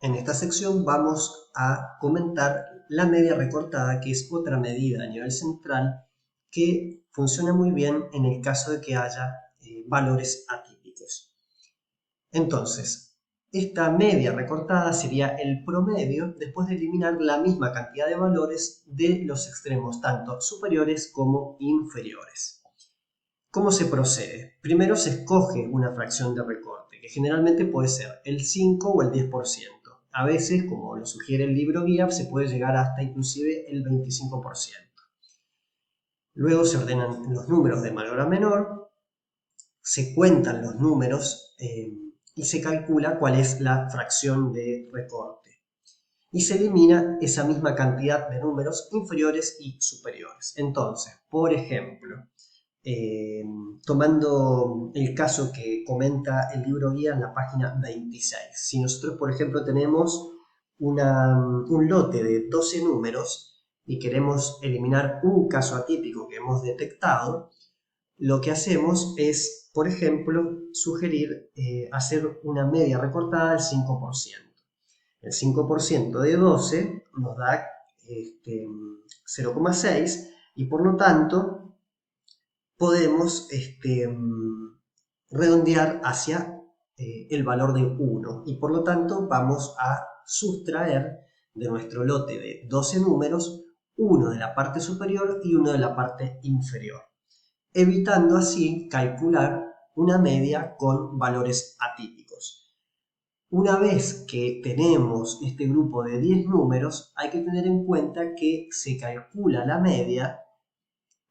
En esta sección vamos a comentar la media recortada, que es otra medida a nivel central que funciona muy bien en el caso de que haya valores atípicos. Entonces, esta media recortada sería el promedio después de eliminar la misma cantidad de valores de los extremos, tanto superiores como inferiores. ¿Cómo se procede? Primero se escoge una fracción de recorte, que generalmente puede ser el 5 o el 10%. A veces, como lo sugiere el libro guía, se puede llegar hasta inclusive el 25%. Luego se ordenan los números de mayor a menor, se cuentan los números y se calcula cuál es la fracción de recorte. Y se elimina esa misma cantidad de números inferiores y superiores. Entonces, por ejemplo, tomando el caso que comenta el libro guía en la página 26. Si nosotros, por ejemplo, tenemos un lote de 12 números y queremos eliminar un caso atípico que hemos detectado, lo que hacemos es, por ejemplo, sugerir hacer una media recortada del 5%. El 5% de 12 nos da 0,6 y por lo tanto podemos redondear hacia el valor de 1 y por lo tanto vamos a sustraer de nuestro lote de 12 números uno de la parte superior y uno de la parte inferior, evitando así calcular una media con valores atípicos. Una vez que tenemos este grupo de 10 números, hay que tener en cuenta que se calcula la media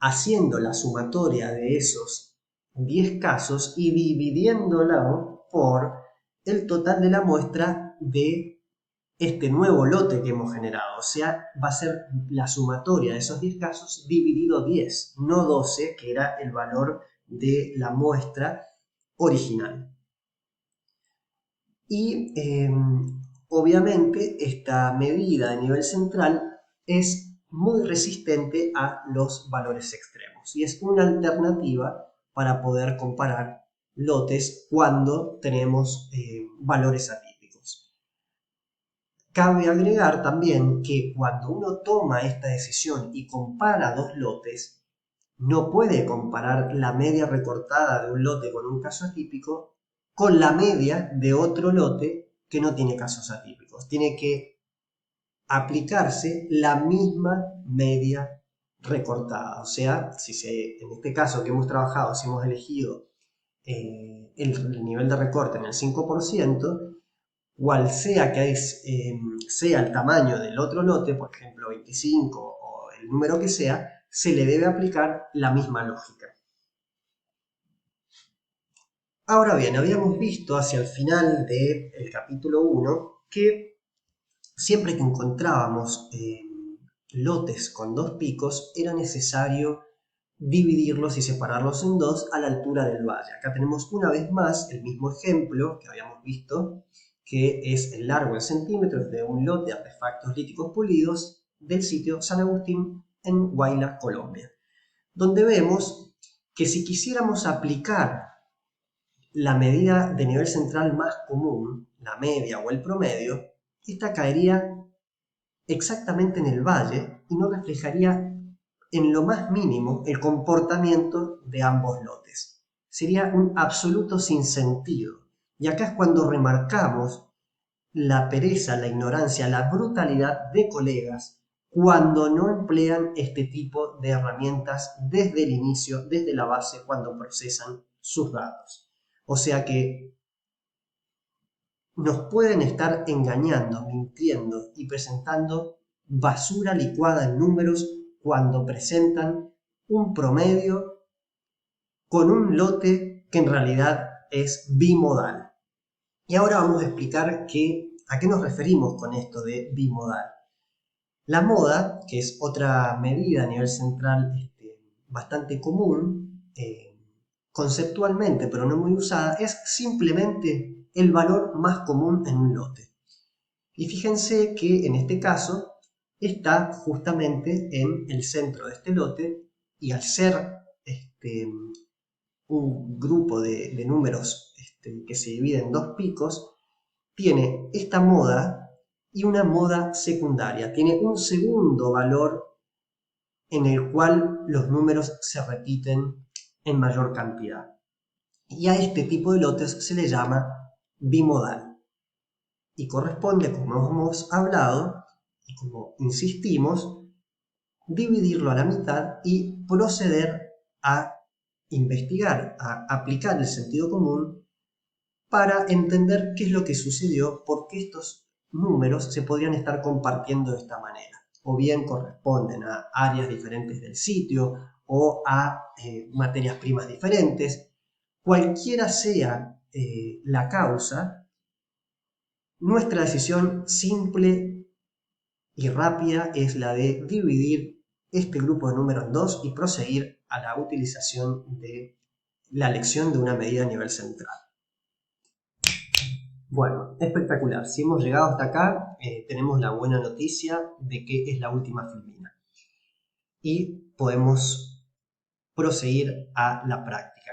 haciendo la sumatoria de esos 10 casos y dividiéndolo por el total de la muestra de este nuevo lote que hemos generado. O sea, va a ser la sumatoria de esos 10 casos dividido 10, no 12, que era el valor de la muestra original. Y obviamente esta medida a nivel central es muy resistente a los valores extremos y es una alternativa para poder comparar lotes cuando tenemos valores atípicos. Cabe agregar también que cuando uno toma esta decisión y compara dos lotes, no puede comparar la media recortada de un lote con un caso atípico con la media de otro lote que no tiene casos atípicos. Tiene que aplicarse la misma media recortada. O sea, en este caso que hemos trabajado, si hemos elegido el nivel de recorte en el 5%, cual sea que sea el tamaño del otro lote, por ejemplo 25 o el número que sea, se le debe aplicar la misma lógica. Ahora bien, habíamos visto hacia el final del capítulo 1 que siempre que encontrábamos lotes con dos picos era necesario dividirlos y separarlos en dos a la altura del valle. Acá tenemos una vez más el mismo ejemplo que habíamos visto, que es el largo en centímetros de un lote de artefactos líticos pulidos del sitio San Agustín en Huayla, Colombia, donde vemos que si quisiéramos aplicar la medida de nivel central más común, la media o el promedio, esta caería exactamente en el valle y no reflejaría en lo más mínimo el comportamiento de ambos lotes. Sería un absoluto sinsentido. Y acá es cuando remarcamos la pereza, la ignorancia, la brutalidad de colegas cuando no emplean este tipo de herramientas desde el inicio, desde la base, cuando procesan sus datos. O sea que nos pueden estar engañando, mintiendo y presentando basura licuada en números cuando presentan un promedio con un lote que en realidad es bimodal. Y ahora vamos a explicar a qué nos referimos con esto de bimodal. La moda, que es otra medida a nivel central bastante común, conceptualmente pero no muy usada, es simplemente el valor más común en un lote. Y fíjense que en este caso está justamente en el centro de este lote y al ser un grupo de números que se divide en dos picos, tiene esta moda y una moda secundaria. Tiene un segundo valor en el cual los números se repiten en mayor cantidad. Y a este tipo de lotes se le llama bimodal. Y corresponde, como hemos hablado y como insistimos, dividirlo a la mitad y proceder a investigar, a aplicar el sentido común para entender qué es lo que sucedió, por qué estos números se podrían estar compartiendo de esta manera. O bien corresponden a áreas diferentes del sitio o a materias primas diferentes. Cualquiera sea la causa, nuestra decisión simple y rápida es la de dividir este grupo de números en dos y proseguir a la utilización de la elección de una medida a nivel central. Bueno, espectacular. Si hemos llegado hasta acá, tenemos la buena noticia de que es la última filmina. Y podemos proseguir a la práctica.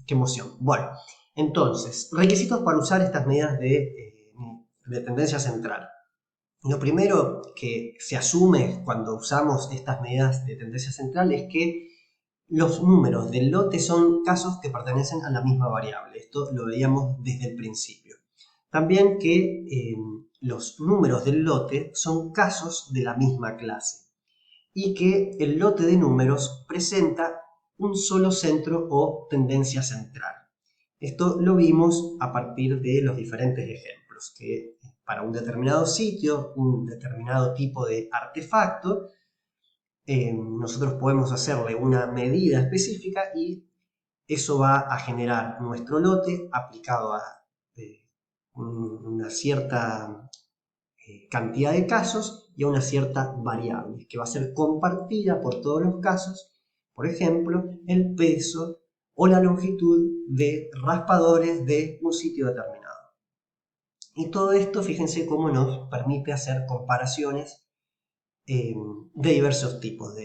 ¡Qué emoción! Bueno, entonces, requisitos para usar estas medidas de tendencia central. Lo primero que se asume cuando usamos estas medidas de tendencia central es que los números del lote son casos que pertenecen a la misma variable. Esto lo veíamos desde el principio. También que los números del lote son casos de la misma clase y que el lote de números presenta un solo centro o tendencia central. Esto lo vimos a partir de los diferentes ejemplos, que para un determinado sitio, un determinado tipo de artefacto, nosotros podemos hacerle una medida específica y eso va a generar nuestro lote aplicado a una cierta cantidad de casos y a una cierta variable que va a ser compartida por todos los casos, por ejemplo, el peso o la longitud de raspadores de un sitio determinado. Y todo esto, fíjense cómo nos permite hacer comparaciones de diversos tipos,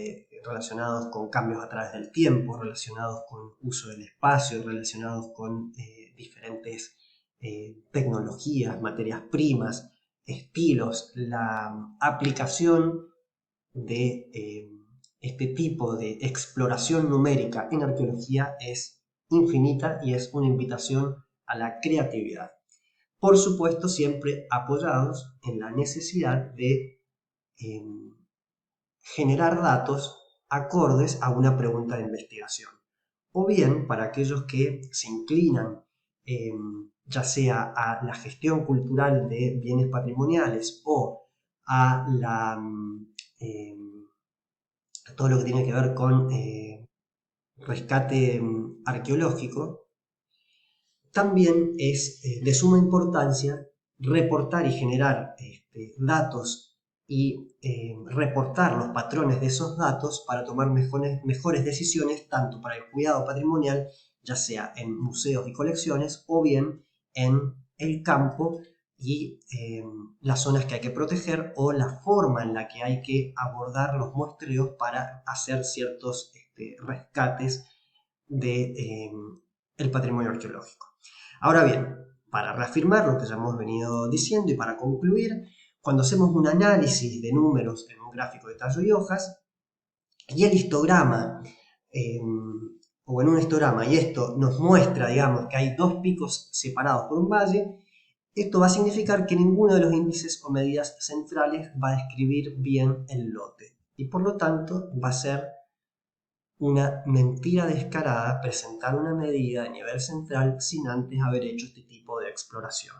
relacionados con cambios a través del tiempo, relacionados con uso del espacio, relacionados con diferentes tecnologías, materias primas, estilos. La aplicación de este tipo de exploración numérica en arqueología es infinita y es una invitación a la creatividad. Por supuesto, siempre apoyados en la necesidad de generar datos acordes a una pregunta de investigación. O bien, para aquellos que se inclinan ya sea a la gestión cultural de bienes patrimoniales o a todo lo que tiene que ver con rescate arqueológico, también es de suma importancia reportar y generar datos y reportar los patrones de esos datos para tomar mejores decisiones, tanto para el cuidado patrimonial, ya sea en museos y colecciones, o bien en el campo y las zonas que hay que proteger, o la forma en la que hay que abordar los muestreos para hacer ciertos rescates del patrimonio arqueológico. Ahora bien, para reafirmar lo que ya hemos venido diciendo y para concluir, cuando hacemos un análisis de números en un gráfico de tallo y hojas, y el histograma, o en un histograma, y esto nos muestra, digamos, que hay dos picos separados por un valle, esto va a significar que ninguno de los índices o medidas centrales va a describir bien el lote, y por lo tanto va a ser una mentira descarada presentar una medida de nivel central sin antes haber hecho este tipo de exploración.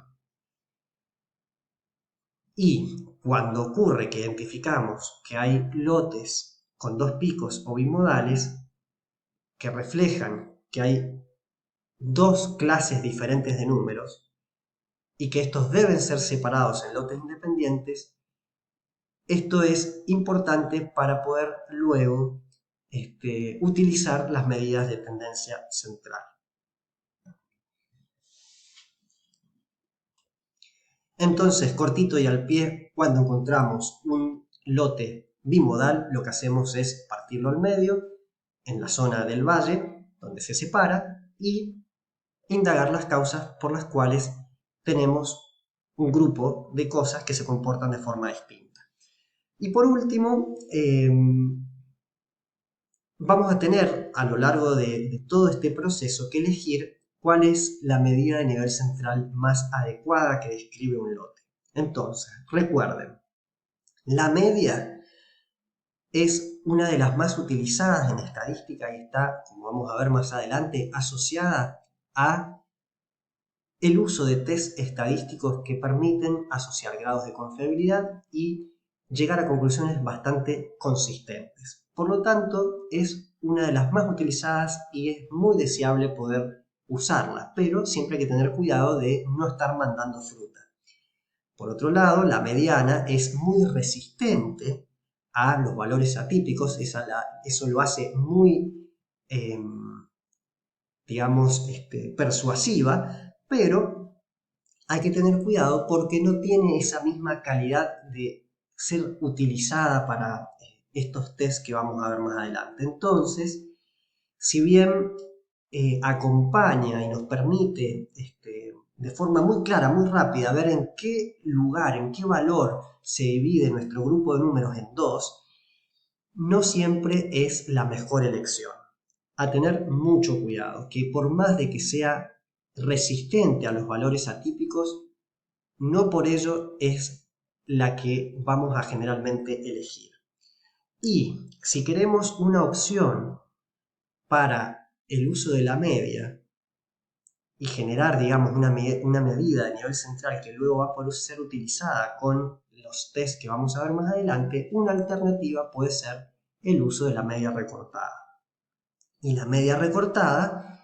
Y cuando ocurre que identificamos que hay lotes con dos picos o bimodales que reflejan que hay dos clases diferentes de números y que estos deben ser separados en lotes independientes, esto es importante para poder luego utilizar las medidas de tendencia central. Entonces, cortito y al pie, cuando encontramos un lote bimodal, lo que hacemos es partirlo al medio, en la zona del valle, donde se separa, y indagar las causas por las cuales tenemos un grupo de cosas que se comportan de forma distinta. Y por último, vamos a tener a lo largo de todo este proceso que elegir cuál es la medida de nivel central más adecuada que describe un lote. Entonces, recuerden, la media es una de las más utilizadas en estadística y está, como vamos a ver más adelante, asociada a el uso de test estadísticos que permiten asociar grados de confiabilidad y llegar a conclusiones bastante consistentes. Por lo tanto, es una de las más utilizadas y es muy deseable poder usarla, pero siempre hay que tener cuidado de no estar mandando fruta. Por otro lado, la mediana es muy resistente a los valores atípicos, eso lo hace muy, digamos, persuasiva, pero hay que tener cuidado porque no tiene esa misma calidad de ser utilizada para estos test que vamos a ver más adelante. Entonces, si bien acompaña y nos permite de forma muy clara, muy rápida, ver en qué lugar, en qué valor se divide nuestro grupo de números en dos, no siempre es la mejor elección. A tener mucho cuidado, que por más de que sea resistente a los valores atípicos, no por ello es la que vamos a generalmente elegir. Y si queremos una opción para el uso de la media y generar, digamos, una medida de nivel central que luego va a poder ser utilizada con los test que vamos a ver más adelante, una alternativa puede ser el uso de la media recortada. Y la media recortada,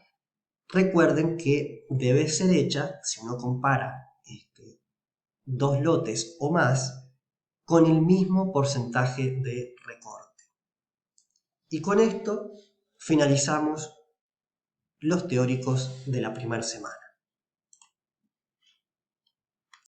recuerden que debe ser hecha, si uno compara dos lotes o más, con el mismo porcentaje de recorte. Y con esto finalizamos los teóricos de la primera semana.